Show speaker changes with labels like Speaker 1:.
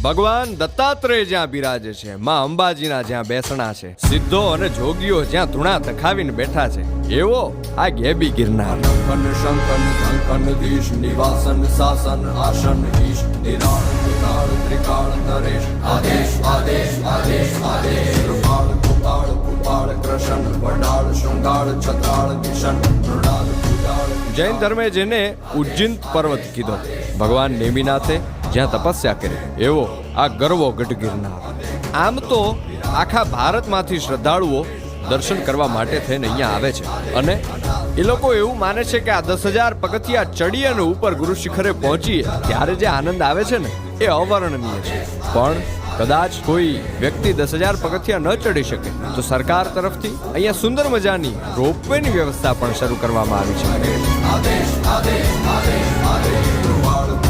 Speaker 1: ભગવાન દત્તાત્રેય જ્યાં બિરાજે છે, માં અંબાજીના જ્યાં બેસણા છે, સિદ્ધો અને જોગીઓ જ્યાં ધૂણા તખાવીને બેઠા છે, એવો આ ગેબી ગિરનાર.
Speaker 2: શંકન કંકન દીશ નિવાસન શાસન આસન ઈશ નિરાળ વિકાળ ત્રિકાળ નરેશ આદેશ આદેશ આદેશ આદેશ કૃપાળ કૃપાળ કૃપાળ કૃષ્ણ વડાળ શૃંગાળ છત્રાળ કિશન મૃણાલ કુડાળ.
Speaker 1: જૈન ધર્મે જેને ઉજ્જિંત પર્વત કીધો, ભગવાન નેમિનાથે જ્યાં તપસ્યા કરી, એવો આ ગરવો ગઢ ગિરનાર. આમ તો આખા ભારતમાંથી શ્રદ્ધાળુઓ દર્શન કરવા માટે થઈને અહીંયા આવે છે અને એ લોકો એવું માને છે કે આ 10,000 પગથિયા ચડી અને ઉપર ગુરુ શિખરે પહોંચીએ ત્યારે જે આનંદ આવે છે ને એ અવર્ણનીય છે. પણ કદાચ કોઈ વ્યક્તિ 10,000 પગથિયા ન ચડી શકે તો સરકાર તરફથી અહીંયા સુંદર મજાની રોપવેની વ્યવસ્થા પણ શરૂ કરવામાં આવી છે.
Speaker 2: આદેશ આદેશ આદેશ